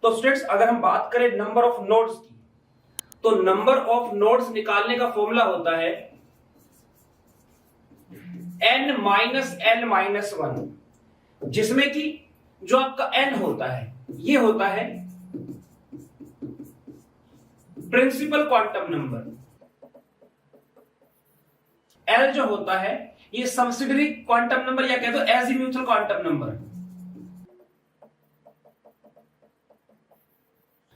तो स्टूडेंट्स अगर हम बात करें नंबर ऑफ नोड्स की, तो नंबर ऑफ नोड्स निकालने का फॉर्मूला होता है n minus n minus one, जिसमें कि जो आपका n होता है ये होता है प्रिंसिपल क्वांटम नंबर, l जो होता है ये सब्सिडियरी क्वांटम नंबर या कह दो एजीम्यूथल क्वांटम नंबर।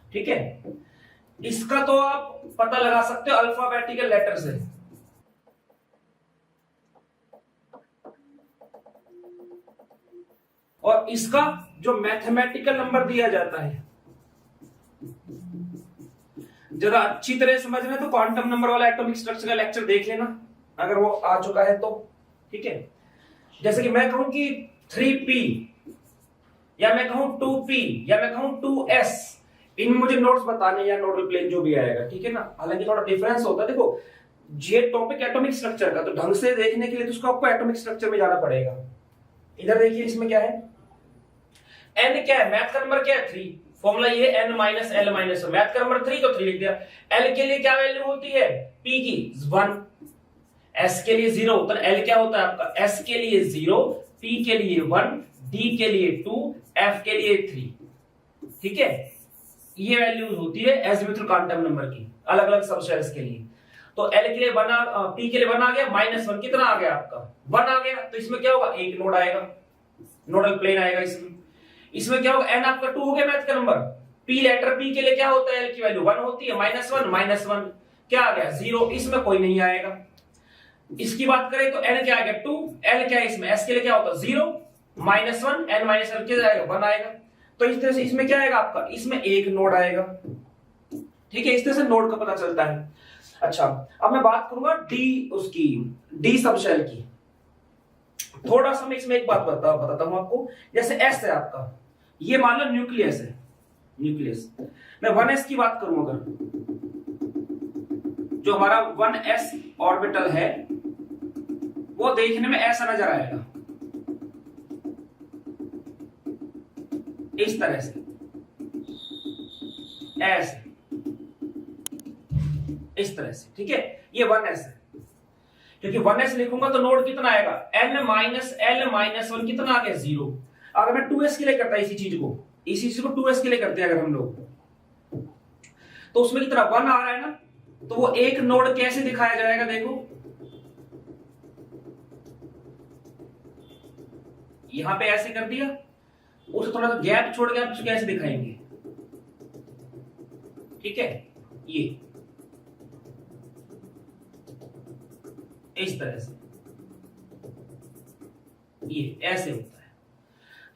ठीक है, इसका तो आप पता लगा सकते हो अल्फाबेटिकल लेटर से। और इसका जो मैथमेटिकल नंबर दिया जाता है, जरा अच्छी तरह समझना तो क्वांटम नंबर वाला एटॉमिक स्ट्रक्चर का लेक्चर देख लेना अगर वो आ चुका है तो। ठीक है, जैसे कि मैं कहूं कि 3p या मैं कहूं 2p या मैं कहूं 2s, इन मुझे नोट्स बताने या नोडल प्लेन जो भी आएगा। ठीक है ना, हालांकि थोड़ा डिफरेंस होता है। देखो ये टॉपिक एटॉमिक स्ट्रक्चर का, तो ढंग से देखने के लिए तो उसको आपको एटॉमिक स्ट्रक्चर में जाना पड़ेगा। इधर देखिए इसमें क्या है, n क्या है, मैथ का नंबर क्या है 3, फॉर्मूला ये n minus l minus, math का नंबर 3 तो 3 लिख दिया। l के लिए क्या वैल्यू होती है, p की 1, s के लिए 0 होता है, l क्या होता है आपका, s के लिए 0, p के लिए 1, d के लिए 2, f के लिए 3। ठीक है, ये वैल्यूज होती है एजीम्यूथल क्वांटम नंबर की अलग अलग सबशेल्स के लिए। तो l के लिए 1, p के लिए 1 आ गया, माइनस 1 कितना आ गया आपका 1 आ गया, तो इसमें क्या होगा एक नोड आएगा, नोडल प्लेन आएगा इसमें। इसमें क्या होगा, n आपका 2 हो गया मैथ का नंबर, p लेटर p के लिए क्या होता है, l की वैल्यू 1 होती है, माइनस 1 क्या आ गया 0, इसमें कोई नहीं आएगा। इसकी बात करें तो n क्या आ गया 2, l क्या है इसमें, s के लिए क्या होता है 0, माइनस 1, n माइनस l क्या आएगा 1 आएगा। तो इस तरह से इसमें क्या आएगा आपका, इसमें एक नोड आएगा। ठीक है, इस तरह से नोड का पता चलता है। अच्छा, अब मैं बात करूंगा डी सबशेल की। थोड़ा सा मैं इसमें एक बात बताता हूं आपको। जैसे S है आपका, ये मान लो न्यूक्लियस है, न्यूक्लियस। मैं 1s की बात करूं अगर, जो हमारा 1s ऑर्बिटल है वो देखने में ऐसा नजर आएगा, इस तरह से, ऐसे, इस तरह से। ठीक है, ये 1s है, क्योंकि 1s लिखूंगा तो नोड कितना आएगा, n माइनस l माइनस 1 कितना आ गया 0। अगर मैं 2s के लिए करता इसी चीज को 2s के लिए करते हैं अगर हम लोग, तो उसमें कितना 1 आ रहा है ना, तो वो एक नोड कैसे दिखाया जाएगा, देखो यहां पे ऐसे कर दिया, उसे थोड़ा सा गैप छोड़ के आप कैसे दिखाएंगे। ठीक है, ये इस तरह से, ये ऐसे होता है।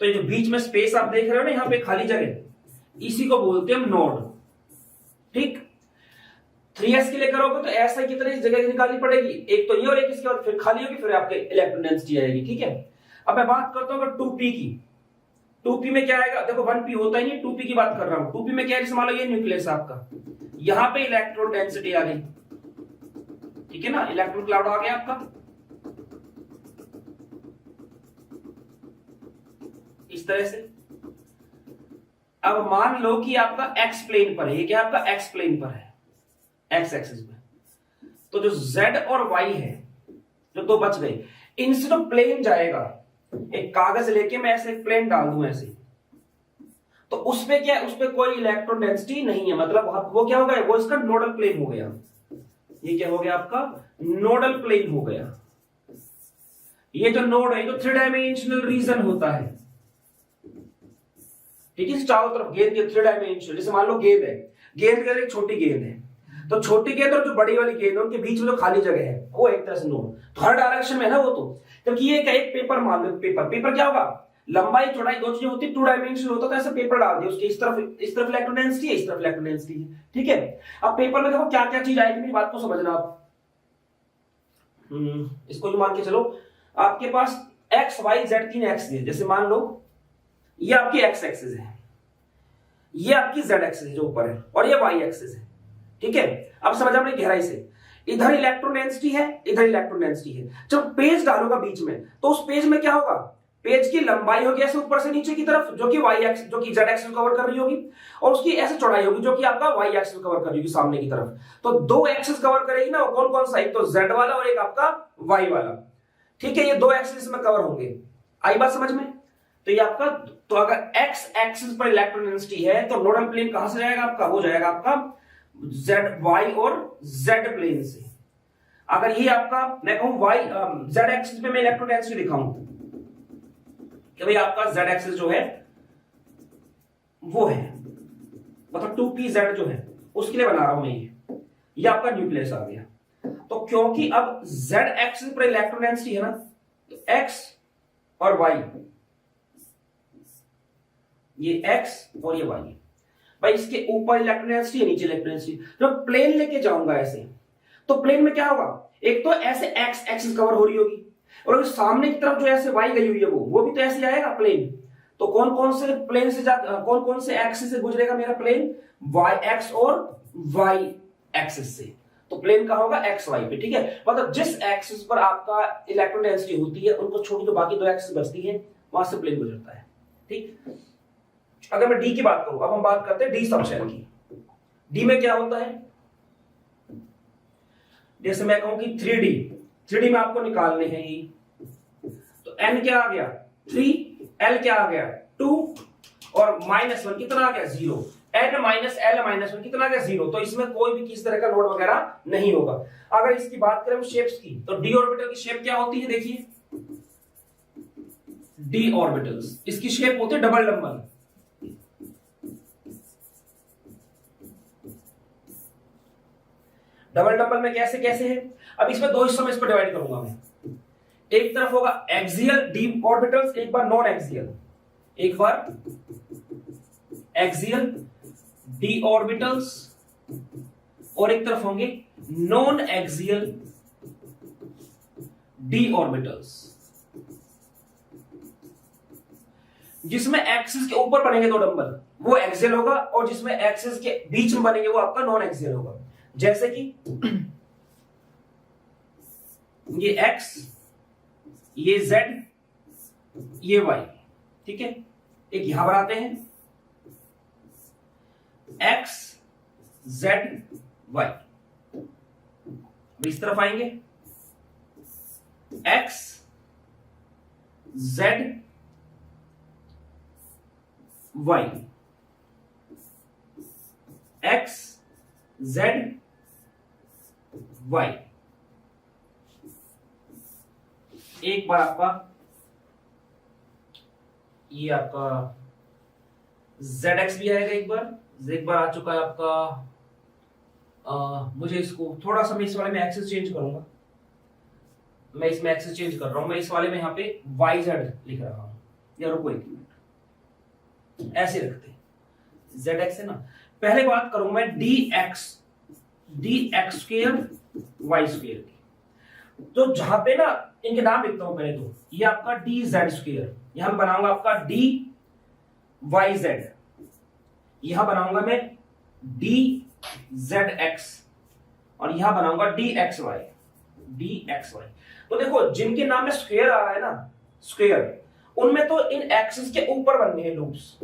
तो ये जो बीच में स्पेस आप देख रहे हो ना, यहां पे खाली जगह, इसी को बोलते हैं हम नोड। ठीक, 3s के लिए करोगे तो ऐसा कितनी जगह निकालनी पड़ेगी, एक तो ये और एक इसके बाद फिर खाली होगी, फिर आपके इलेक्ट्रॉन डेंसिटी आएगी। ठीक है, अब मैं बात करता हूं 2p की। 2p में क्या आएगा, देखो 1p होता ही नहीं, 2p की बात कर रहा हूं। 2p में क्या है, मान लो ये न्यूक्लियस आपका, यहां पे इलेक्ट्रॉन डेंसिटी आ गई। ठीक है ना, इलेक्ट्रॉन क्लाउड आ गया आपका इस तरह से। अब मान लो कि आपका एक्स प्लेन पर है, ये क्या आपका एक्स प्लेन पर है, एक्स एक्सिस में, तो जो z और y है जो दो बच गए, इनसे तो प्लेन जाएगा, एक कागज लेके मैं ऐसे एक प्लेन डाल दूं ऐसे, तो उसपे क्या है, उसपे कोई इलेक्ट्रॉन डेंसिटी नहीं है, मतलब वो क्या हो गया, वो इसका नोडल प्लेन हो गया। ये क्या हो गया आपका, नोडल प्लेन हो गया। ये जो नोड है, जो 3 डायमेंशनल रीजन होता है। ठीक है, चारों तरफ गेंद के 3 डायमेंशनल, जैसे मान लो गेंद है, गेंद के एक छोटी गेंद है, तो छोटी गेंद और जो बड़ी वाली गेंद है उनके बीच में जो खाली जगह है वो एक तरह से नोड, तो हर डायरेक्शन में है ना वो, तो क्योंकि ये एक पेपर मान लो, पेपर क्या होगा, लंबाई चौड़ाई दो चीजें होती है, 2 डायमेंशनल होता है, तो ऐसे पेपर डाल दिया, उसके इस तरफ इलेक्ट्रॉन डेंसिटी है, इस तरफ इलेक्ट्रॉन डेंसिटी है। ठीक है, अब पेपर में देखो क्या क्या चीज आएगी, मेरी बात को समझना आप। इसको जो मान के चलो, आपके पास x y z 3 एक्सिस है, जैसे मान लो ये आपकी x एक्सिस है, ये आपकी z एक्सिस है जो ऊपर है, और ये y एक्सिस है। ठीक है, अब समझ अपनी गहराई से, इधर इलेक्ट्रॉन डेंसिटी है, इधर इलेक्ट्रॉन डेंसिटी है। जब पेज डालूंगा बीच में, तो उस पेज में क्या होगा, पेज की लंबाई होगी ऐसे ऊपर से नीचे की तरफ, जो कि वाई एक्स, जो कि जेड एक्सिस कवर कर रही होगी, और उसकी ऐसे चौड़ाई होगी जो कि आपका वाई एक्सिस कवर कर रही होगी सामने की तरफ। तो दो एक्सिस कवर करेगी ना, कौन कौन सा, एक तो जेड वाला और एक आपका वाई वाला। ठीक है, ये दो एक्सिस में कवर होंगे। आई बात समझ में? तो ये आपका, तो अगर एक्स एक्सिस पर इलेक्ट्रॉन डेंसिटी है तो नोडल प्लेन कहां से जाएगा आपका, वो जाएगा आपका जेड वाई और जेड प्लेन से। अगर ये आपका मैं कहूं वाई जेड एक्सिस पे मैं इलेक्ट्रॉन डेंसिटी दिखाऊं कि भाई आपका जेड एक्सिस जो है वो है, मतलब 2pz जो है उसके लिए बना रहा हूं मैं ये आपका न्यूक्लियस आ गया। तो क्योंकि अब जेड एक्सिस पर इलेक्ट्रॉन डेंसिटी है ना, तो एक्स और वाई, ये एक्स और ये वाई, भाई इसके ऊपर इलेक्ट्रॉन डेंसिटी है, नीचे इलेक्ट्रॉन डेंसिटी। जब प्लेन लेके जाऊंगा ऐसे, तो प्लेन में क्या होगा, एक तो ऐसे एक्स एक्सिस कवर हो रही होगी, और सामने की तरफ जो ऐसे वाई गई हुई है वो भी तो ऐसे आएगा प्लेन। तो कौन कौन से प्लेन से कौन कौन से एक्सिस से गुजरेगा मेरा प्लेन, वाई एक्स और वाई एक्सिस से। तो प्लेन कहां होगा, एक्स वाई पे। ठीक है, मतलब जिस एक्सिस पर आपका इलेक्ट्रॉन डेंसिटी होती है उनको छोड़ जो बाकी दो एक्सिस बचती है वहां से प्लेन गुजरता है। ठीक, अगर मैं डी की बात करूं, अब हम बात करते हैं डी सबशेल की। डी में क्या होता है, जैसे मैं कहूं कि 3D में आपको निकालने हैं ये, तो n क्या आ गया 3, l क्या आ गया 2, और -1 कितना आ गया 0, n माइनस l माइनस 1 कितना आ गया 0। तो इसमें कोई भी किसी तरह का लोड वगैरह नहीं होगा। अगर इसकी बात करें शेप्स की, तो डी ऑर्बिटल की शेप क्या होती है, देखिए डी ऑर्बिटल्स, इसकी शेप होती है डबल डंबल। डबल डंबल में कैसे कैसे है, अब इसमें दो हिस्सों में इसको डिवाइड करूंगा मैं। एक तरफ होगा एक्सियल डी ऑर्बिटल्स, एक बार नॉन एक्सियल, एक बार एक्सियल डी ऑर्बिटल्स, और एक तरफ होंगे नॉन एक्सियल डी ऑर्बिटल्स, जिसमें एक्सिस के ऊपर बनेंगे दो डंबल वो एक्सियल होगा, और जिसमें एक्सिस के बीच में बनेंगे वो आपका नॉन एक्सियल होगा। जैसे कि ये x, ये z, ये y। ठीक है, एक यहां बनाते हैं x z y, इस तरफ आएंगे x z y, x z y। एक बार आपका ये आपका zx भी आएगा, एक बार आ चुका है आपका मुझे इसको थोड़ा सा मैं इस वाले में एक्सेस चेंज करूंगा, मैं इसमें एक्सेस चेंज कर रहा हूं, मैं इस वाले में यहां पे yz लिख रहा हूं, या रुको एक मिनट, ऐसे रखते zx है ना। पहले बात करूंगा मैं dx स्क्वायर y स्क्वायर की, तो जहां पे ना इनके नाम लिखता हूं पहले, तो ये आपका dz स्क्वायर, यहां बनाऊंगा आपका dyz, यहां बनाऊंगा मैं dzx, और यहां बनाऊंगा dxy। तो देखो जिनके नाम में स्क्वायर आ रहा है ना, स्क्वायर, उनमें तो इन एक्सिस के ऊपर बनने हैं लूप्स,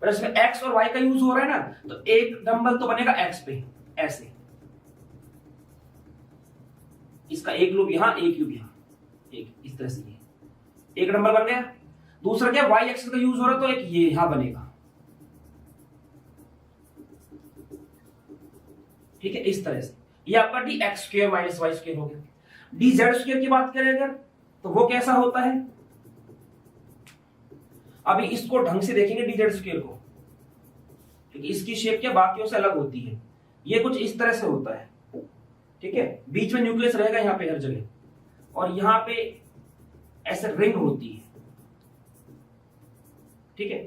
पर इसमें x और y का यूज हो रहा है ना, तो एक डंबल तो बनेगा x पे ऐसे, इसका एक लूप यहां, एक लूप यहां, एक इस तरह से, ये एक डंबल बन गया। दूसरा क्या, y एक्सिस का यूज हो रहा है, तो एक ये यहां बनेगा। ठीक है, इस तरह से ये आपका dx square minus y square हो गया। dz स्क्वायर की बात करें अगर, तो वो कैसा होता है, अभी इसको ढंग से देखेंगे dz स्क्वायर को, क्योंकि इसकी शेप क्या बाकियों से अलग होती है। ये कुछ इस तरह से होता है, ठीक है, बीच में न्यूक्लियस रहेगा यहां पे हर जगह, और यहां पे ऐसे रिंग होती है। ठीक है,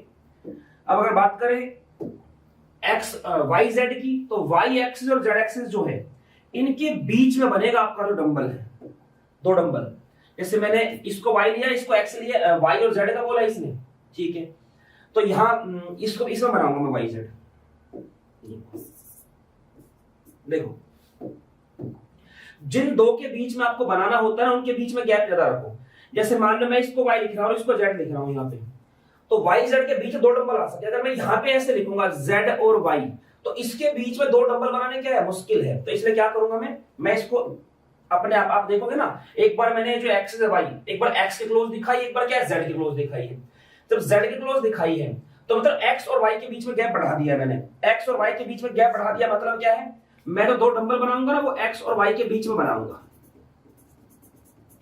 अब अगर बात करें एक्स वाई जेड की, तो वाई एक्सिस और जेड एक्सिस जो है इनके बीच में बनेगा आपका जो डंबल है, दो डंबल। जैसे मैंने इसको वाई लिया, इसको एक्स लिया, वाई और जेड का बोला इसने, ठीक है, तो यहां इसको इसमें बनाऊंगा मैं वाई जेड। देखो जिन दो के बीच में आपको बनाना होता है ना, उनके बीच में गैप ज्यादा रखो। जैसे मान लो मैं इसको y लिख रहा हूं और इसको z लिख रहा हूं यहाँ पे, तो y z के बीच दो डंबल आ सकते हैं। अगर मैं यहाँ पे ऐसे लिखूंगा z और y, तो इसके बीच में दो डंबल बनाने क्या है, मुश्किल है। तो इसलिए क्या करूंगा मैं इसको अपने आप देखोगे ना, एक बार मैंने जो एक्सिस है y, एक बार x के क्लोज दिखाई, एक बार क्या है z के क्लोज दिखाई है। जब z के क्लोज दिखाई है तो मतलब x और y के बीच में गैप बढ़ा दिया मैंने, x और y के बीच में गैप बढ़ा दिया, मतलब क्या है, मैं तो दो डंबल बनाऊंगा ना, वो x और y के बीच में बनाऊंगा,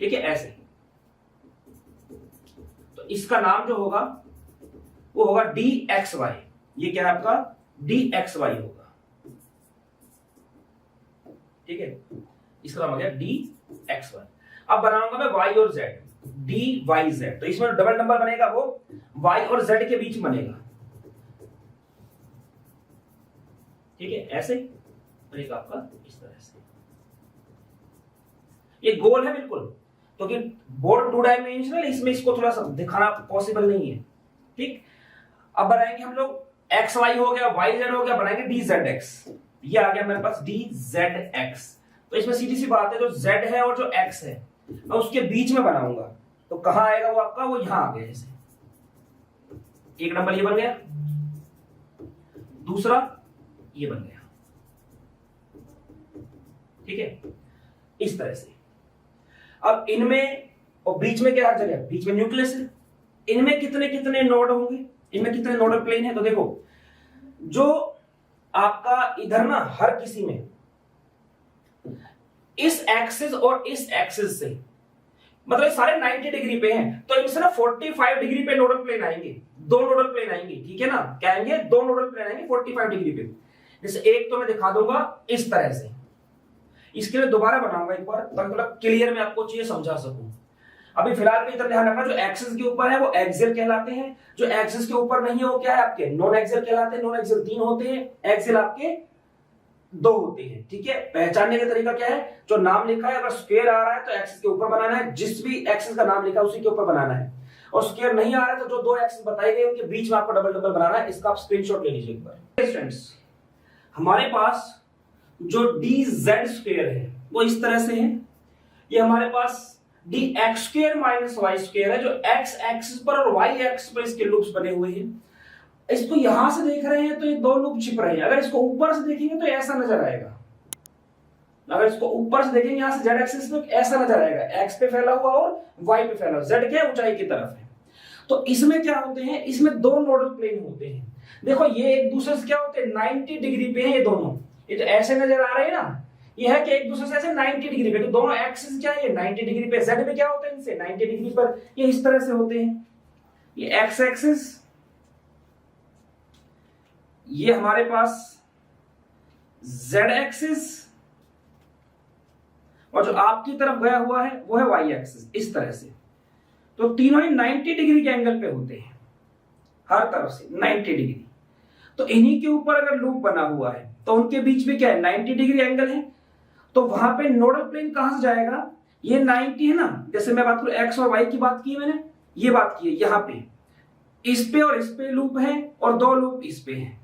ठीक है, ऐसे। तो इसका नाम जो होगा वो होगा dxy, ये क्या है आपका dxy होगा, ठीक है, इसका नाम हो गया dxy। अब बनाऊंगा मैं y और z, dyz, तो इसमें डबल नंबर बनेगा वो y और z के बीच बनेगा, ठीक है, ऐसे बनेगा आपका इस तरह से। ये गोल है बिल्कुल, क्योंकि बोर्ड 2 डायमेंशनल, इसमें इसको थोड़ा सा दिखाना पॉसिबल नहीं है, ठीक। अब बनाएंगे हम लोग xy हो गया, yz हो गया, बनाएंगे dzx, ये आ गया मेरे पास dzx। तो इसमें सीधी सी बात है, जो z है और जो x है मैं उसके बीच में बनाऊंगा, तो कहां आएगा वो आपका, वो यहां आ गया, जैसे एक नंबर ये बन गया, दूसरा ये बन गया, ठीक है, इस तरह से। अब इनमें और बीच में क्या हर जगह, बीच में न्यूक्लियस है, इनमें कितने कितने नोड होंगे, इनमें कितने नोडल प्लेन है, तो देखो जो आपका इधर ना हर किसी में इस एक्सिस और इस एक्सिस से, मतलब सारे 90 डिग्री पे हैं, तो इनसे ना 45 डिग्री पे नोडल प्लेन आएंगे, दो नोडल प्लेन आएंगे, ठीक है ना, क्या आएंगे, दो नोडल प्लेन आएंगे 45 डिग्री पे। जैसे एक तो मैं दिखा दूंगा इस तरह से, इसके लिए दोबारा बनाऊंगा एक बार, ताकि मतलब क्लियर मैं आपको चीजें समझा सकूं। अभी फिलहाल पे इधर ध्यान रखना, जो एक्सिस के ऊपर है वो एक्सियल कहलाते हैं, जो एक्सिस के ऊपर नहीं है वो क्या है आपके नॉन एक्सियल कहलाते हैं। नॉन एक्सियल 3 होते हैं, एक्सियल आपके 2 होते हैं, ठीक है। पहचानने का तरीका क्या है, जो नाम लिखा है अगर स्क्वायर आ रहा है तो एक्सिस के ऊपर बनाना है, जिस भी एक्सिस का नाम लिखा है उसी के ऊपर बनाना है, और स्क्वायर नहीं आ रहा है तो जो दो एक्सिस बताए गए उनके बीच में आपको डबल डबल बनाना है। इसका आप स्क्रीनशॉट ले लीजिए एक बार। फ्रेंड्स, हमारे पास जो dz² है वो इस तरह से है, ये हमारे पास dx² माइनस y² है, जो x एक्सिस पर और y एक्सिस पर इसके लूप्स बने हुए हैं। इसको यहां से देख रहे हैं तो ये दो लूप छिप रहे हैं, अगर इसको ऊपर से देखेंगे तो ऐसा नजर आएगा, अगर इसको ऊपर से देखेंगे यहां से z एक्सिस पे ऐसा नजर आएगा, x पे फैला हुआ और y पे फैला हुआ, z क्या ऊंचाई की तरफ है। तो इसमें क्या होते हैं, इसमें दो नोडल प्लेन होते हैं। देखो ये एक दूसरे से क्या होते हैं, 90 डिग्री पे है ये दोनों, ये तो ऐसे नजर आ रहे हैं ना, ये है कि एक दूसरे से ऐसे 90 डिग्री पे, तो दोनों एक्सिस क्या है, ये 90 डिग्री पे, z पे क्या होते हैं इनसे 90 डिग्री पर, ये इस तरह से होते हैं। ये x एक्सिस, ये हमारे पास z एक्सिस, और जो आपकी तरफ गया हुआ है वो है y एक्सिस, इस तरह से। तो तीनों ही 90 डिग्री के एंगल पे होते हैं, हर तरफ से 90 डिग्री। तो इन्हीं के ऊपर अगर लूप बना हुआ है तो उनके बीच में क्या है, 90 डिग्री एंगल है, तो वहां पे नोडल प्लेन कहां से जाएगा, ये 90 है ना, जैसे मैं बात करूं x और y की बात की मैंने, ये बात की है, यहां पे इस पे और इस पे लूप है और दो लूप इस पे है,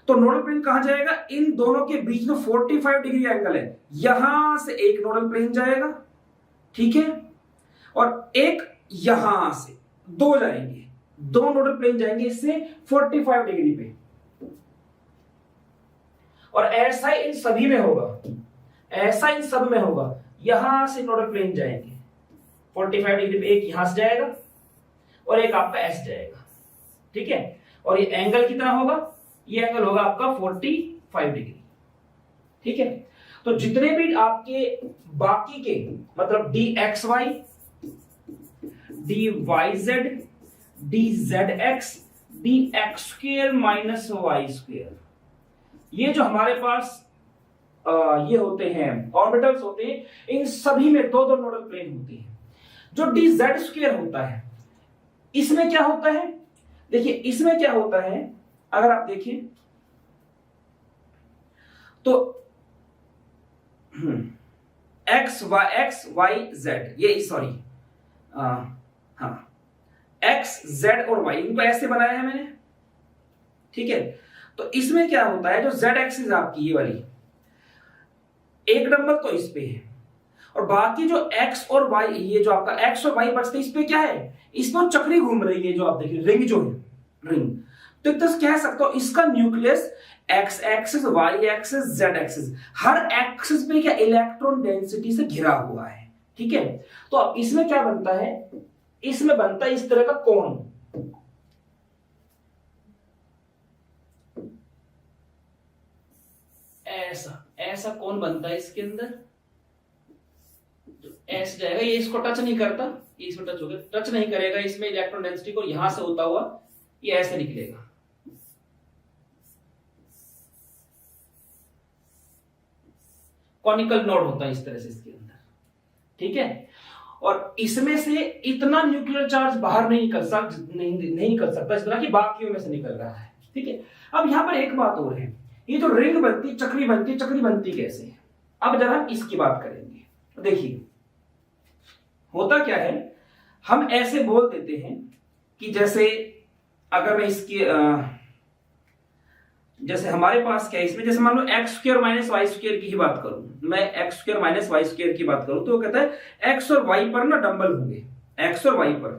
तो नोडल प्लेन कहां जाएगा, इन दोनों के बीच में 45 डिग्री एंगल है, यहां से एक नोडल प्लेन जाएगा, ठीक है, और एक यहां से, दो जाएंगे, दो नोडल प्लेन जाएंगे इससे 45 डिग्री पे, और ऐसा इन सभी में होगा, ऐसा इन सब में होगा, यहां से नोडल प्लेन जाएंगे 45 डिग्री पे, एक यहां से जाएगा और एक आपका ऐसे जाएगा, ठीक है, और ये एंगल कितना होगा, ये एंगल होगा आपका 45 डिग्री, ठीक है। तो जितने भी आपके बाकी के मतलब dxy, dyz, dzx, dx² minus y², ये जो हमारे पास ये होते हैं ऑर्बिटल्स होते हैं, इन सभी में दो दो नोडल प्लेन होते हैं। जो dz² होता है, इसमें क्या होता है, देखिए इसमें क्या होता है, अगर आप देखें तो x y z, ये सॉरी हाँ x z और y, इनको ऐसे बनाया है मैंने, ठीक है। तो इसमें क्या होता है, जो z एक्सिस आपकी ये वाली, एक नंबर तो इस पे है, और बाकी जो x और y, ये जो आपका x और y बचते हैं, इस पे क्या है, इस पर चक्री घूम रही है, जो आप देखिए रिंग जो है रिंग। तो एक तरह से कह सकते हो इसका nucleus x axis, y axis, z axis, हर एक्सिस पे क्या इलेक्ट्रॉन डेंसिटी से घिरा हुआ है। ठीक है, तो अब इसमें क्या बनता है, इसमें बनता है इस तरह का कोण, ऐसा ऐसा कोण बनता है इसके अंदर। जो एस जाएगा ये इसको टच नहीं करता, ये इसको टच होगा, टच नहीं करेगा इसमें इलेक्ट्रॉन डेंसिटी को, यहां से होता हुआ ये ऐसे निकलेगा। कॉनिकल नोड होता है इस तरह से इसके अंदर। ठीक है, और इसमें से इतना न्यूक्लियर चार्ज बाहर नहीं निकल सकता इस तरह की बाकियों में से निकल रहा है। ठीक है, अब यहां पर एक बात और है, ये जो रिंग बनती, चक्री बनती कैसे है, अब जरा हम इसकी बात करेंगे। देखिए होता क्या है, हम ऐसे बोल देते हैं कि जैसे अगर मैं इसकी जैसे हमारे पास क्या है इसमें, जैसे मान लो x square minus y square की ही बात करूं, मैं x square minus y square की बात करूं, तो वो कहता है एक्स और वाई पर ना डंबल होंगे, एक्स और वाई पर।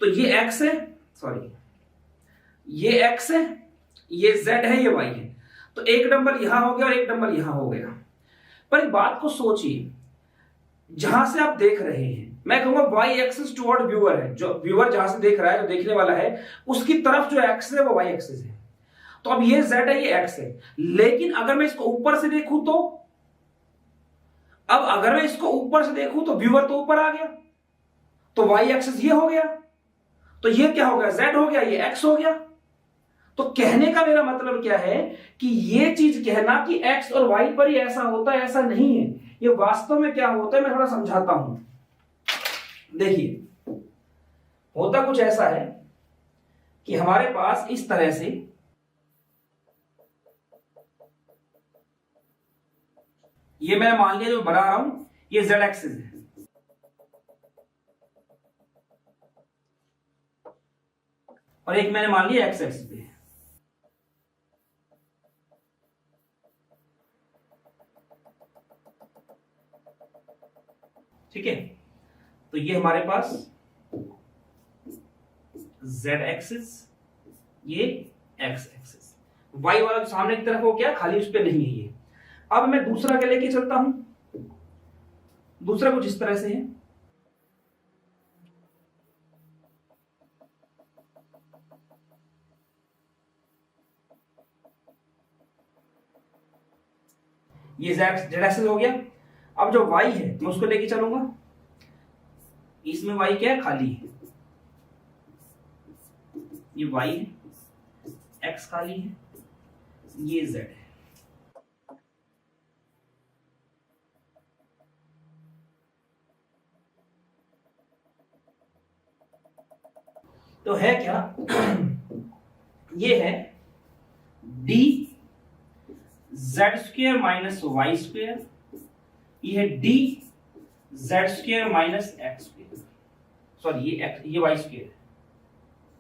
तो ये एक्स है, सॉरी ये एक्स है, ये जेड है, ये वाई है, तो एक डंबल यहां हो गया और एक डंबल यहां हो गया। पर एक बात को सोचिए, जहां से आप देख रहे हैं, मैं कहूंगा वाई एक्सिस टुवर्ड व्यूअर है, जो व्यूअर जहां से देख रहा है, जो देखने वाला है, उसकी तरफ जो एक्सिस है वो वाई एक्सिस है। तो अब ये z है, ये x है, लेकिन अगर मैं इसको ऊपर से देखूं तो, अब अगर मैं इसको ऊपर से देखूं तो व्यूअर तो ऊपर आ गया, तो y एक्सिस ये हो गया, तो ये क्या हो गया, z हो गया, ये x हो गया। तो कहने का मेरा मतलब क्या है कि ये चीज कहना कि x और y पर ही ऐसा होता है, ऐसा नहीं है। ये वास्तव में क्या होता है, मैं थोड़ा समझाता हूं। देखिए होता कुछ ऐसा है कि हमारे पास इस तरह से ये मैं मान लिया जो बना रहा हूं, ये z एक्सिस है, और एक मैंने मान लिया x एक्सिस पे है। ठीक है, तो ये हमारे पास z एक्सिस, ये x एक्सिस, y वाला जो सामने की तरफ हो क्या खाली उस पे नहीं है ये। अब मैं दूसरा क्या लेके चलता हूं, दूसरा कुछ इस तरह से है, ये z एक्सिस हो गया। अब जो y है मैं उसको लेके चलूंगा, इसमें y क्या है, खाली है, ये y है, x खाली है, ये z है। तो है क्या ये है d z square minus y square, ये है d z square minus x square, sorry ये वाई स्क्वायर,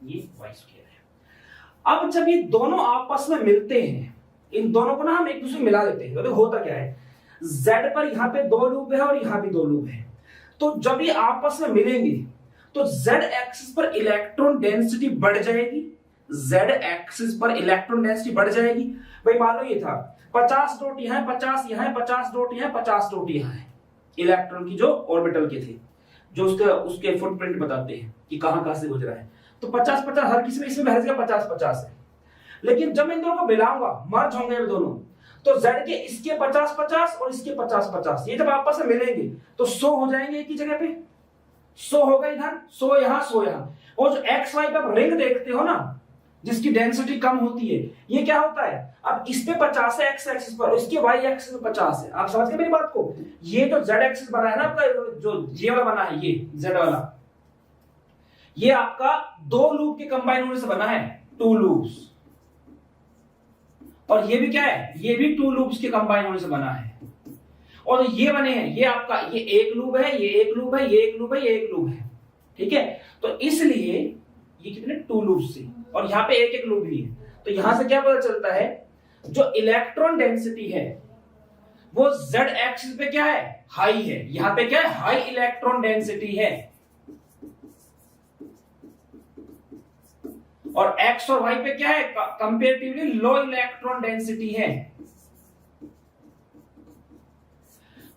ये वाई स्क्वायर है। अब जब ये दोनों आपस में मिलते हैं, इन दोनों को ना हम एक दूसरे में मिला देते हैं, तो होता क्या है, z पर यहां पे दो लूप है और यहां भी दो लूप है, तो जब ये आपस में मिलेंगे तो z एक्सिस पर इलेक्ट्रॉन डेंसिटी बढ़ जाएगी, z एक्सिस पर इलेक्ट्रॉन डेंसिटी बढ़ जाएगी। भाई मान लो ये था 50 डॉट यहां है, 50 यहां है, 50 डॉट यहां है, 50 डॉट यहां है, इलेक्ट्रॉन की जो ऑर्बिटल के थे, जो उसके फुटप्रिंट बताते हैं कि कहां से गुजरा है। तो 50-50 हर किसी में, इसमें हर जगह 50-50 है। लेकिन जब इन दोनों को मिलाऊंगा, मर्ज होंगे ये दोनों, तो z के इसके 50-50 और इसके 50-50, ये जब आपस में मिलेंगे तो 100 हो जाएंगे एक ही जगह पे, 100 होगा इधर, 100 यहां, 100 यहां। और जो एक्स वाई का रिंग देखते हो ना, जिसकी डेंसिटी कम होती है, ये क्या होता है, अब इस पे 50 है एक्स एक्सिस पर, इसके वाई एक्सिस पे 50 है। आप समझ गए मेरी बात को? ये जो जेड एक्सिस बना है ना आपका, जो ये वाला बना है, ये जेड वाला, ये आपका दो लूप के कंबाइन होने से बना है, 2 लूप्स। और ये भी क्या है, ये भी 2 लूप्स के कंबाइन होने से बना है। और ये बने हैं, ये आपका ये एक लूप है, ये एक लूप है, ये एक लूप है, ये एक लूप है। ठीक है, तो इसलिए ये कितने 2 लूप्स से, और यहां पे एक एक लूप भी है। तो यहां से क्या पता चलता है, जो इलेक्ट्रॉन डेंसिटी है वो z एक्सिस पे क्या है, हाई है। यहां पे क्या है, हाई इलेक्ट्रॉन डेंसिटी है, और x और y पे क्या है, कंपेरेटिवली लो इलेक्ट्रॉन डेंसिटी है।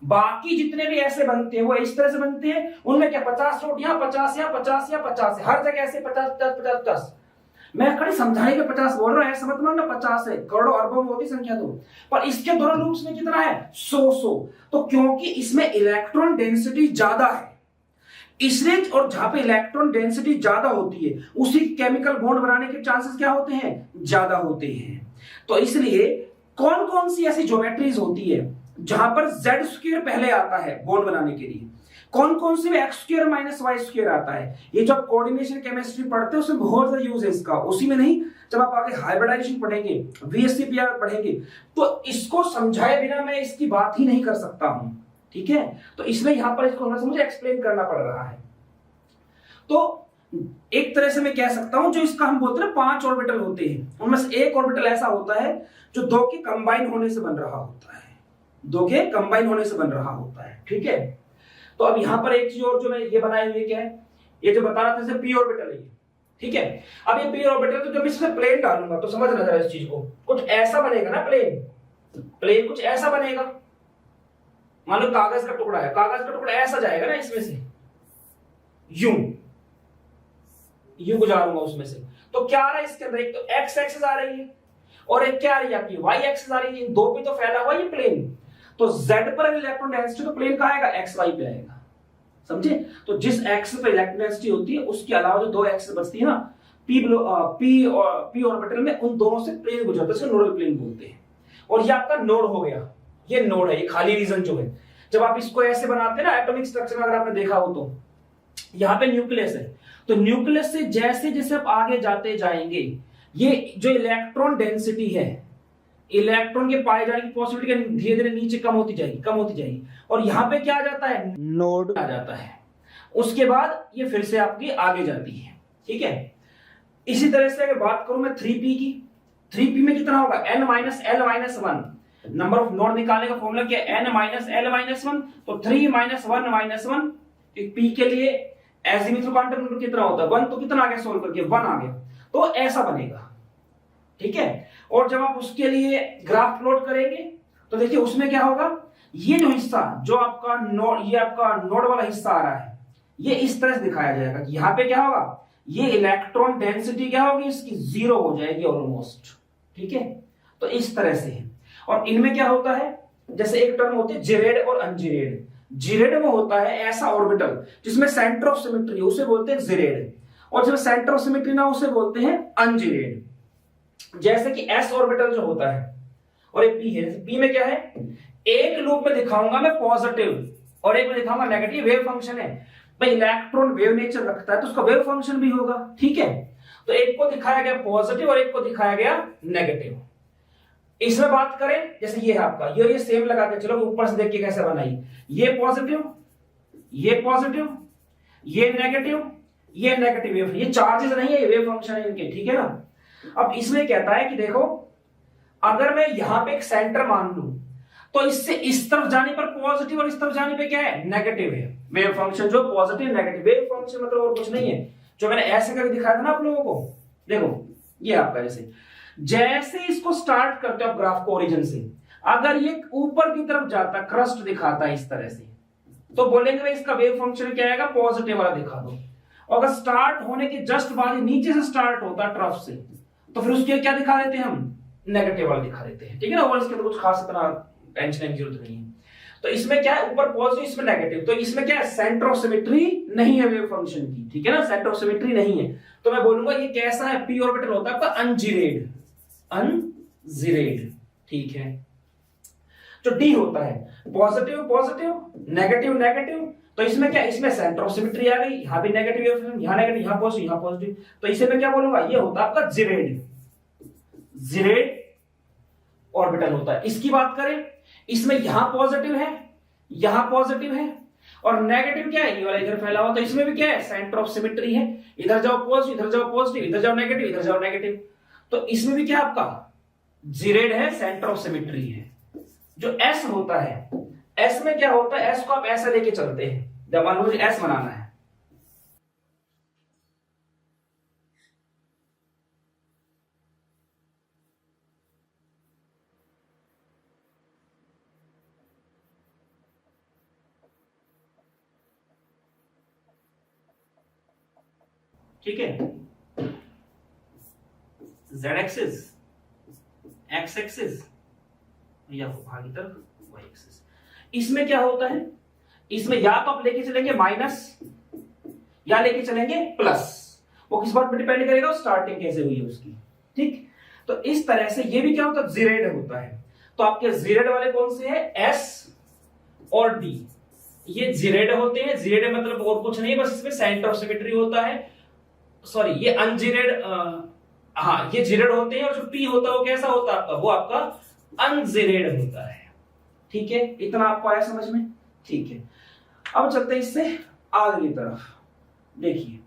बाकी जितने भी ऐसे बनते हैं वो इस तरह से बनते हैं, उनमें क्या 50 नोट यहां, 50 यहां, 50 यहां, 50 है, हर जगह ऐसे 50 50 50 50। मैं खड़ी समझाने के 50 बोल रहा हूं, ऐसा मत मानना 50 है, करोड़ों अरबों में होती संख्या तो, पर इसके दोनों लूप्स में कितना है, 100। तो क्योंकि इसमें इलेक्ट्रॉन डेंसिटी ज्यादा है इसलिए, और जहां पे इलेक्ट्रॉन डेंसिटी ज्यादा होती है उसी केमिकल बॉन्ड बनाने के चांसेस क्या होते हैं, ज्यादा होते हैं। तो इसलिए कौन कौन सी ऐसी ज्योमेट्रीज होती है जहां पर z स्क्वायर पहले आता है बॉन्ड बनाने के लिए, कौन कौन सी x square minus y square आता है, ये जो आप कोऑर्डिनेशन केमिस्ट्री पढ़ते हैं उसमें बहुत ज्यादा यूज है इसका। उसी में नहीं, जब आप आगे हाइब्रिडाइजेशन पढ़ेंगे, VSCPR पढ़ेंगे, तो इसको समझाए बिना मैं इसकी बात ही नहीं कर सकता हूं, ठीक है। तो इसलिए यहां पर इसको मुझे एक्सप्लेन करना पड़ रहा है। तो एक तरह से मैं कह सकता हूं, जो इसका हम बोलते हैं 5 ऑर्बिटल होते हैं, उनमें से एक ऑर्बिटल ऐसा होता है जो दो के कंबाइन होने से बन रहा होता है, दो के कंबाइन होने से बन रहा होता है, ठीक है। तो अब यहां पर एक चीज और जो मैं ये बनाई हुई क्या है, ये जो बता रहा था p ऑर्बिटल है, ठीक है। अब ये p ऑर्बिटल, तो जब इसमें प्लेन डालूंगा तो समझना जरा इस चीज को, कुछ ऐसा बनेगा ना, प्लेन कुछ ऐसा बनेगा। मान लो कागज का टुकड़ा है, कागज का टुकड़ा ऐसा जाएगा ना इसमें से, यूं गुजारूंगा उसमें से, तो क्या आ रहा है इसके अंदर, एक तो x एक्सिस आ रही है और एक क्या आ रही है आपकी y एक्सिस आ रही है, इन दो पे तो फैला हुआ ये प्लेन। तो z पर इलेक्ट्रॉन डेंसिटी तो प्लेन कहां आएगा, xy पे आएगा, समझे। तो जिस एक्सिस पर इलेक्ट्रॉन डेंसिटी होती है उसके अलावा जो दो एक्सिस बचती है ना p ऑर्बिटल में, उन दोनों से प्लेन गुजरता है, इसको नोडल प्लेन बोलते हैं। और ये आपका नोड हो गया, ये नोड है, ये खाली रीजन जो है। जब आप इसको ऐसे बनाते हैं ना एटॉमिक स्ट्रक्चर में, अगर आपने देखा हो तो यहाँ पे न्यूक्लियस है, तो न्यूक्लियस से जैसे जैसे आप आगे जाते जाएंगे, ये जो इलेक्ट्रॉन डेंसिटी है, इलेक्ट्रॉन के पाए जाने की पॉसिबिलिटी धीरे धीरे नीचे कम होती जाएगी, और यहाँ पे क्या आ जाता है, नोड आ जाता है। उसके बाद ये फिर से आपकी आगे जाती है, ठीक है। इसी तरह से अगर बात करूं मैं 3p की, 3p में कितना होगा, n minus l minus 1, number of node निकालने का फॉर्मूला क्या है, n माइनस l माइनस 1, तो 3 माइनस 1 माइनस 1, p के लिए एजीमुथल क्वांटम नंबर कितना होता है, 1, तो कितना आ गया, सोल्व करके 1 आ गया, तो ऐसा बनेगा, ठीक है। और जब आप उसके लिए ग्राफ प्लॉट करेंगे तो देखिए उसमें क्या होगा, ये जो हिस्सा जो आपका नोड, ये आपका नोड वाला हिस्सा आ रहा है, ये इस तरह से दिखाया जाएगा कि यहाँ पे क्या होगा, ये इलेक्ट्रॉन डेंसिटी क्या होगी, इसकी 0 हो जाएगी ऑलमोस्ट, ठीक है। तो इस तरह से है। और इनमें क्या होता है, जैसे एक टर्म होती है जिरेड और अनजिरेड। जिरेड में होता है ऐसा ऑर्बिटल जिसमें सेंटर ऑफ सिमेट्री है, उसे बोलते हैं जिरेड, और जब सेंटर ऑफ सिमेट्री ना उसे बोलते हैं अनजिरेड। जैसे कि s ऑर्बिटल जो होता है और एक p है, p में क्या है, एक लूप में दिखाऊंगा मैं पॉजिटिव और एक में दिखाऊंगा नेगेटिव, वेव फंक्शन है भाई, इलेक्ट्रॉन वेव नेचर रखता है तो उसका वेव फंक्शन भी होगा, ठीक है। तो एक को दिखाया गया पॉजिटिव और एक को दिखाया गया नेगेटिव। इसमें बात करें, जैसे ये है आपका, ये सेम लगा के चलो, ऊपर से देख के कैसे बनाई, ये पॉजिटिव, ये नेगेटिव, ये नेगेटिव वेव, ये चार्जेस नहीं है, ये वेव फंक्शन है इनके, ठीक है ना। अब इसमें कहता है कि देखो, अगर मैं यहां पे एक सेंटर मान लूं तो इससे इस तरफ जाने पर पॉजिटिव और इस तरफ जाने पे क्या है, नेगेटिव है। वेव फंक्शन जो पॉजिटिव नेगेटिव, वेव फंक्शन मतलब और कुछ नहीं है, जो मैंने ऐसे करके दिखाया था ना आप लोगों को, देखो ये आपका जैसे इसको स्टार्ट करते हो आप ग्राफ को ओरिजिन से, अगर ये ऊपर की तरफ जाता, क्रस्ट दिखाता है इस तरह से, तो बोलेंगे भाई इसका वेव फंक्शन क्या आएगा, पॉजिटिव वाला दिखा दो। और अगर स्टार्ट होने के जस्ट बाद नीचे से स्टार्ट होता है ट्रफ से, तो फिर उसके क्या दिखा देते हैं हम, नेगेटिव वाला दिखा देते हैं, ठीक है ना। और इसके अंदर कुछ खास इतना टेंशन की जरूरत नहीं है। तो इसमें क्या है, ऊपर पॉजिटिव इसमें नेगेटिव, तो इसमें क्या है, सेंटर ऑफ सिमेट्री नहीं है वेव फंक्शन की, ठीक है ना, सेंटर ऑफ सिमेट्री नहीं है। तो मैं बोलूंगा ये कैसा है, p ऑर्बिटल होता है आपका अनजिरेड, ठीक है। जो d होता है पॉजिटिव पॉजिटिव, नेगेटिव नेगेटिव, तो इसमें क्या, इसमें सेंटर ऑफ सिमेट्री आ गई, यहां भी नेगेटिव, यहां नेगेटिव, यहां पॉजिटिव, यहां पॉजिटिव, तो इसे मैं क्या बोलूंगा, ये होता है आपका जिरेड ऑर्बिटल होता है। इसकी बात करें, इसमें यहां पॉजिटिव है और नेगेटिव क्या है, ये वाला इधर फैला हुआ, तो इसमें भी क्या है, सेंटर ऑफ सिमेट्री है, इधर जाओ पॉजिटिव, इधर जाओ पॉजिटिव, इधर जाओ नेगेटिव, इधर जाओ नेगेटिव, तो इसमें भी क्या आपका जिरेड है, सेंटर ऑफ सिमेट्री है। जो s होता है, s में क्या होता है, s को आप ऐसे लेके चलते हैं, जब मान लो s बनाना है, ठीक है, z एक्सिस, x एक्सिस या आगे तरफ y एक्सिस। इसमें क्या होता है, इसमें या तो आप लेके चलेंगे माइनस या लेके चलेंगे प्लस, वो किस बात पर डिपेंड करेगा, स्टार्टिंग कैसे हुई है उसकी, ठीक। तो इस तरह से ये भी क्या होता है, जीरेड होता है। तो आपके जीरेड वाले कौन से हैं, s और d, ये जीरेड होते हैं। जीरेड मतलब और कुछ नहीं, बस इसमें सेंटर ऑफ सिमेट्री होता है, सॉरी ये अनजीरेड, हाँ ये जीरेड होते हैं, और जो p होता है वो कैसा होता है आपका, वो आपका अनजीरेड होता है, ठीक है। इतना आपको आया समझ में, ठीक है। अब चलते हैं इससे आगे की तरफ, देखिए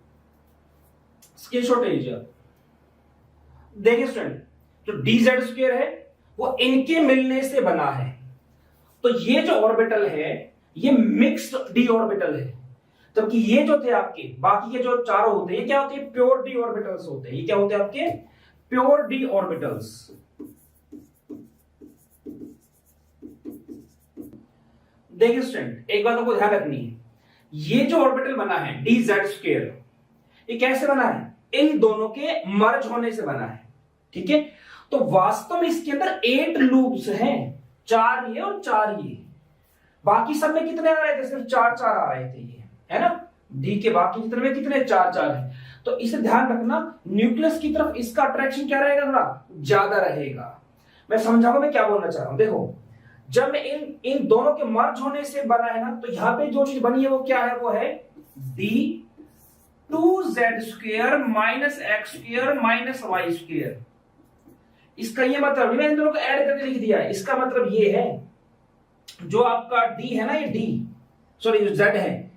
स्क्रीनशॉट ले लीजिए। देखिए स्टूडेंट, जो dz² है वो इनके मिलने से बना है, तो ये जो ऑर्बिटल है ये मिक्स्ड d ऑर्बिटल है, जबकि ये जो थे आपके बाकी के जो चारों होते हैं क्या होते हैं, प्योर d ऑर्बिटल्स होते हैं। ये क्या होते हैं आपके प्योर d ऑर्बिटल्स। देखिए स्टूडेंट, एक बात आपको ध्यान रखनी है, ये जो ऑर्बिटल बना है dz², ये कैसे बना है, इन दोनों के मर्ज होने से बना है, ठीक है। तो वास्तव में इसके अंदर 8 लूप्स हैं, 4 ये और 4 ये, बाकी सब में कितने आ रहे थे, सिर्फ 4 आ रहे थे, ये है ना, डी के बाकी जितने में कितने 4 है। तो इसे ध्यान रखना, न्यूक्लियस की तरफ इसका अट्रैक्शन क्या रहेगा, थोड़ा ज्यादा रहेगा। मैं समझाऊंगा मैं क्या बोलना चाह रहा हूं। देखो जब मैं इन दोनों के मर्ज होने से बना है ना, तो यहां पे जो चीज बनी है वो क्या है, वो है d2z² minus x² minus y²। इसका ये मतलब नहीं, मैं इन दोनों को ऐड करके लिख दिया है, इसका मतलब ये है जो आपका d है ना, ये d सॉरी जो z है,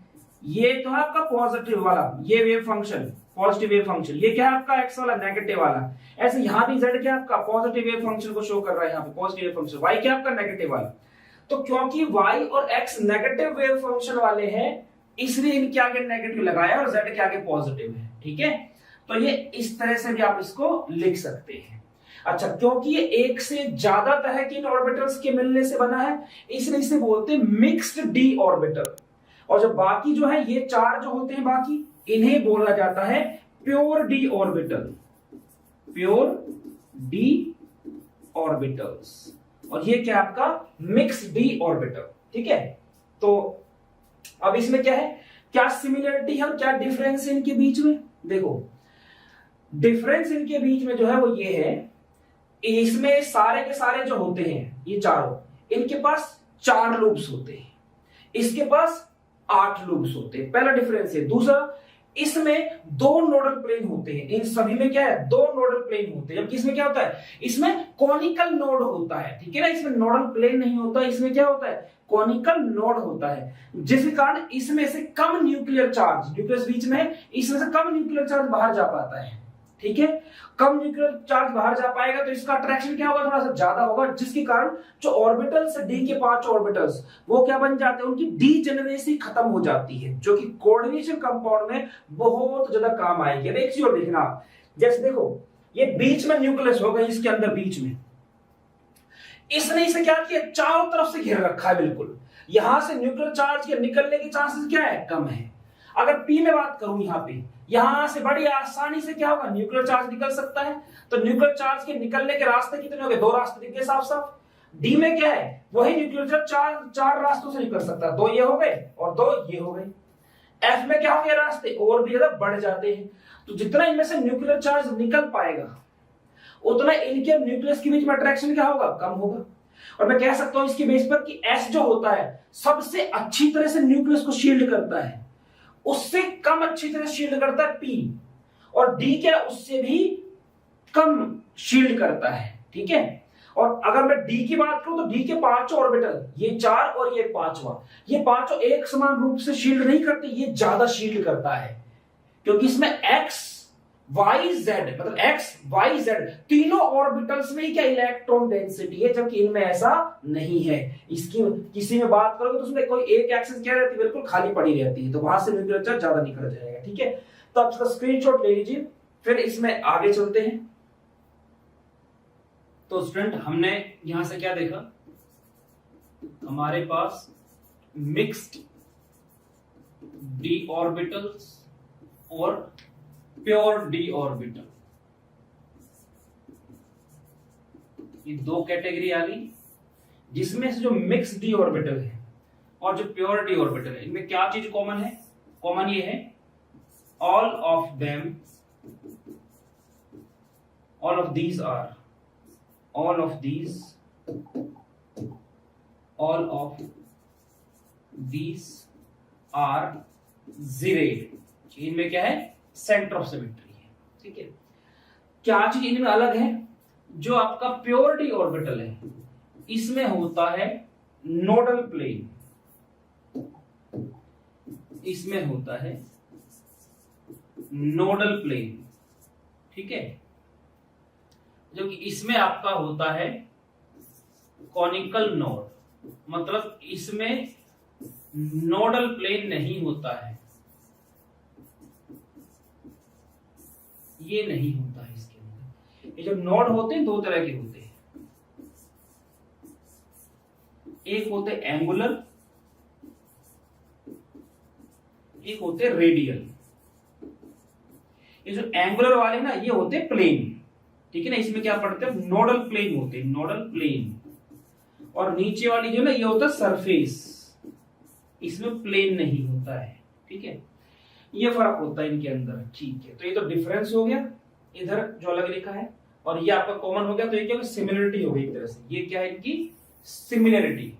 ये तो है आपका पॉजिटिव वाला, ये wave function positive wave function, ये क्या है आपका x वाला नेगेटिव वाला। ऐसे यहां भी z क्या आपका पॉजिटिव वेव फंक्शन को शो कर रहा है, यहां पे पॉजिटिव वेव फंक्शन, y क्या आपका नेगेटिव वाला। तो क्योंकि y और x नेगेटिव वेव फंक्शन वाले हैं, इसलिए इनके आगे नेगेटिव लगाया और z के आगे पॉजिटिव है, ठीक है। तो ये इस तरह से भी आप इसको लिख सकते हैं। अच्छा, क्योंकि ये एक से ज्यादा तरह के ऑर्बिटल्स के मिलने से बना है, इसलिए इसे बोलते हैं मिक्स्ड d ऑर्बिटल। और जो बाकी जो है ये 4 जो होते हैं बाकी, इन्हें बोला जाता है pure d orbital, pure d orbitals. और ये क्या आपका मिक्स्ड d ऑर्बिटल, ठीक है। तो अब इसमें क्या है, क्या सिमिलरिटी है और क्या डिफरेंस है इनके बीच में। देखो डिफरेंस इनके बीच में जो है वो ये है, इसमें सारे के सारे जो होते हैं ये चारों, इनके पास 4 लूप्स होते हैं, इसके पास 8 लूप्स होते हैं, पहला डिफरेंस है। दूसरा, इसमें 2 नोडल प्लेन होते हैं, इन सभी में क्या है 2 नोडल प्लेन होते हैं, जबकि इसमें क्या होता है, इसमें कॉनिकल नोड होता है, ठीक है ना। इसमें नोडल प्लेन नहीं होता, इसमें क्या होता है कॉनिकल नोड होता है, जिसके कारण इसमें से कम न्यूक्लियर चार्ज, न्यूक्लियस बीच में, इसमें से कम न्यूक्लियर चार्ज बाहर जा पाता है, ठीक है। कम न्यूक्लियर चार्ज बाहर जा पाएगा तो इसका अट्रैक्शन क्या होगा, थोड़ा सा ज्यादा होगा, जिसके कारण जो ऑर्बिटल्स डी के 5 ऑर्बिटल्स वो क्या बन जाते हैं, उनकी डीजेनरेसी खत्म हो जाती है, जो कि कोऑर्डिनेशन कंपाउंड में बहुत ज्यादा काम आएगी। एक चीज और देखना, जैसे देखो ये बीच में न्यूक्लियस हो गई, इसके अंदर बीच में इसने इसे क्या किया, चारों तरफ से घेर रखा है बिल्कुल, यहां से न्यूक्लियर चार्ज के निकलने के चांसेस क्या है, कम है। अगर पी में बात करूं, यहाँ पे यहां से बड़ी आसानी से क्या होगा, न्यूक्लियर चार्ज निकल सकता है। तो न्यूक्लियर चार्ज के निकलने के रास्ते कितने हो गए, 2 रास्ते दिख गए साफ साफ। डी में क्या है, वही न्यूक्लियर चार्ज 4 रास्तों से निकल सकता है, 2 ये हो गए और 2 ये हो गए। एफ में क्या हो गया, रास्ते और भी ज्यादा बढ़ जाते हैं। तो जितना इनमें से न्यूक्लियर चार्ज निकल पाएगा, उतना इनके न्यूक्लियस के बीच में अट्रैक्शन क्या होगा, कम होगा। और मैं कह सकता हूं इसके बेस पर कि एस जो होता है सबसे अच्छी तरह से न्यूक्लियस को शील्ड करता है, उससे कम अच्छी तरह शील्ड करता है पी, और डी क्या उससे भी कम शील्ड करता है, ठीक है। और अगर मैं डी की बात करूं तो डी के 5 ऑर्बिटल, ये 4 और ये 5वां, ये पांचों एक समान रूप से शील्ड नहीं करते, ये ज्यादा शील्ड करता है, क्योंकि इसमें एक्स वाई जेड मतलब एक्स वाई जेड तीनों ऑर्बिटल्स में क्या इलेक्ट्रॉन डेंसिटी है, जबकि इनमें ऐसा नहीं है। इसकी किसी में बात करोगे तो उसमें कोई एक एक्सिस क्या रहती है, बिल्कुल खाली पड़ी रहती है, तो वहां से न्यूक्लियर चार्ज ज्यादा निकल जाएगा। ठीक है, तो आप इसका स्क्रीनशॉट ले लीजिए, फिर इसमें आगे चलते हैं। तो स्टूडेंट हमने यहां से क्या देखा, हमारे पास मिक्स्ड डी ऑर्बिटल्स और प्योर डी ऑर्बिटल, ये दो कैटेगरी आ गई, जिसमें से जो मिक्स डी ऑर्बिटल है और जो प्योर डी ऑर्बिटल है, इनमें क्या चीज कॉमन है, कॉमन ये है all of them, all of these are, all of these are zeroed, इनमें क्या है, सेंटर ऑफ सिमेट्री है। ठीक है, क्या चीज इनमें अलग है, जो आपका प्योर डी ऑर्बिटल है इसमें होता है नोडल प्लेन, इसमें होता है नोडल प्लेन। ठीक है, जो कि इसमें आपका होता है कॉनिकल नोड, मतलब इसमें नोडल प्लेन नहीं होता है, ये नहीं होता है इसके अंदर। ये जो नोड होते हैं दो तरह के होते हैं, एक होते एंगुलर, एक होते रेडियल। ये जो एंगुलर वाले ना ये होते प्लेन, ठीक है ना, इसमें क्या पढ़ते हैं, नोडल प्लेन होते हैं, नोडल प्लेन। और नीचे वाली जो ना ये होता है सरफेस, इसमें प्लेन नहीं होता है। ठीक है, ये फर्क होता है इनके अंदर। ठीक है, तो ये तो डिफरेंस हो गया इधर जो अलग लिखा है, और ये आपका कॉमन हो गया, तो ये क्या सिमिलरिटी हो गई एक तरह से। ये क्या है इनकी सिमिलरिटी,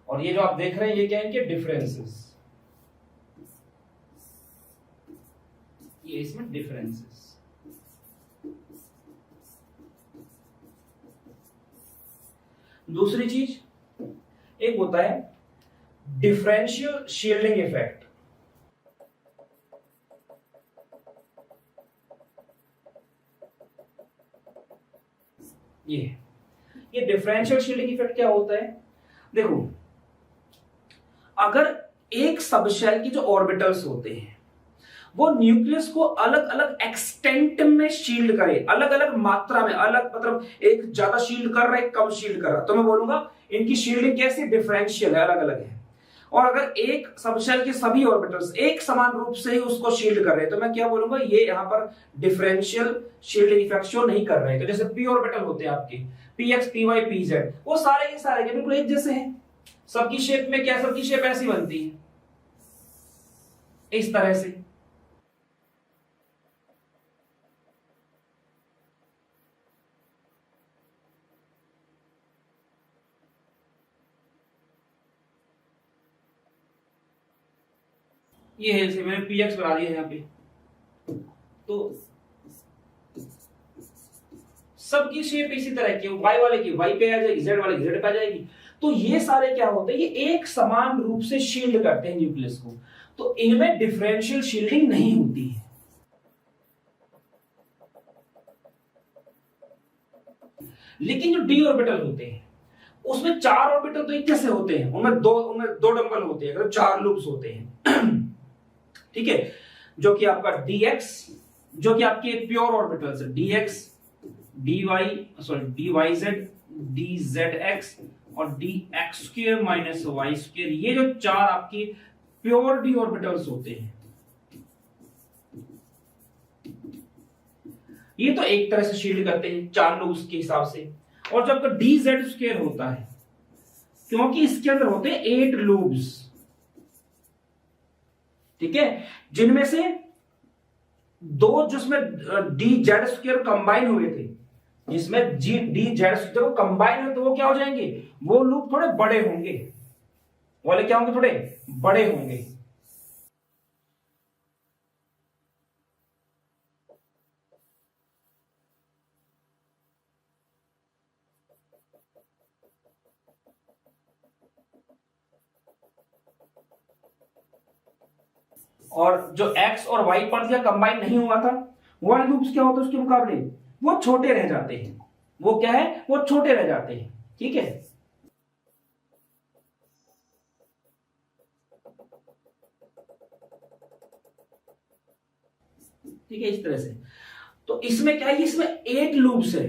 और ये जो आप देख रहे हैं ये क्या है इनके डिफरेंसेस, ये इसमें डिफरेंसेस। दूसरी चीज एक होता है डिफरेंशियल शील्डिंग इफेक्ट। ये डिफरेंशियल शील्डिंग इफेक्ट क्या होता है, देखो अगर एक सबशेल की जो ऑर्बिटल्स होते हैं वो न्यूक्लियस को अलग अलग एक्सटेंट में शील्ड करे, अलग अलग मात्रा में, अलग मतलब एक ज्यादा शील्ड कर रहा है, कम शील्ड कर रहा है, तो मैं बोलूंगा इनकी शील्डिंग कैसी डिफरेंशियल है, अलग अलग है। और अगर एक सबशेल के सभी ऑर्बिटल्स एक समान रूप से ही उसको शील्ड कर रहे हैं, तो मैं क्या बोलूंगा, ये यहां पर डिफरेंशियल शील्डिंग इफेक्ट शो नहीं कर रहे हैं। तो जैसे पी ऑर्बिटल होते हैं आपके px py pz, वो सारे के सारे बिल्कुल एक जैसे हैं, सबकी शेप में क्या, सबकी शेप ऐसी बनती है इस तरह से। ये है, मैंने px बना दिया है यहाँ पे, तो सबकी शेप इसी तरह की, y वाले की y पे आ जाएगी, z वाले की z पे आ जाएगी। तो ये सारे क्या होते हैं, ये एक समान रूप से शील्ड करते हैं न्यूक्लियस को, तो इनमें डिफरेंशियल शील्डिंग नहीं होती है। लेकिन जो डी ऑर्बिटल होते हैं उसमें चार ऑर्बिटल तो एक जैसे होते हैं, उनमें दो डंबल होते हैं, अगर चार लूप्स होते हैं ठीक है, जो कि आपका dx, जो कि आपके प्योर ऑर्बिटल्स है, dx dy dyz dzx और dx square minus y square, ये जो चार आपकी प्योर डी ऑर्बिटल्स होते हैं, ये तो एक तरह से शील्ड करते हैं चार लूप्स के हिसाब से। और जब तो dz स्क्वायर होता है, क्योंकि इसके अंदर होते हैं 8 लूप्स, ठीक है, जिनमें से दो जिसमें डी जेड स्क्वायर कंबाइन हुए थे, जिसमें G D Z square combine हुए, तो वो क्या हो जाएंगे, वो लूप थोड़े बड़े होंगे, वाले क्या होंगे, थोड़े बड़े होंगे। और जो एक्स और वाई पार्ट या कंबाइन नहीं हुआ था, वो वाले लूप्स क्या होते हैं उसके मुकाबले, वो छोटे रह जाते हैं। वो क्या है, वो छोटे रह जाते हैं। ठीक है, ठीक है, इस तरह से। तो इसमें क्या है, इसमें 8 लूप्स है,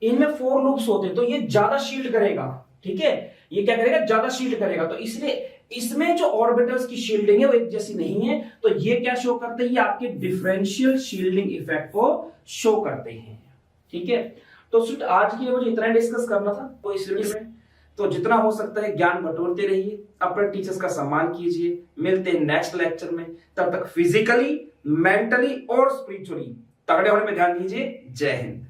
इनमें 4 लूप्स होते हैं, तो ये ज्यादा शील्ड करेगा। ठीक है, ये क्या करेगा, ज्यादा शील्ड करेगा। तो इसलिए इसमें जो ऑर्बिटल्स की शील्डिंग है वो एक जैसी नहीं है। तो ये क्या शो करते हैं, ये आपके डिफरेंशियल शील्डिंग इफेक्ट को शो करते हैं। ठीक है, तो आज के लिए मुझे इतना डिस्कस करना था तो इस वीडियो में। तो जितना हो सकता है ज्ञान बटोरते रहिए, अपने टीचर्स का सम्मान कीजिए। मिलते हैं नेक्स्ट लेक्चर में, तब तक फिजिकली, मेंटली और स्पिरिचुअली तगड़े होने में ध्यान दीजिए। जय हिंद।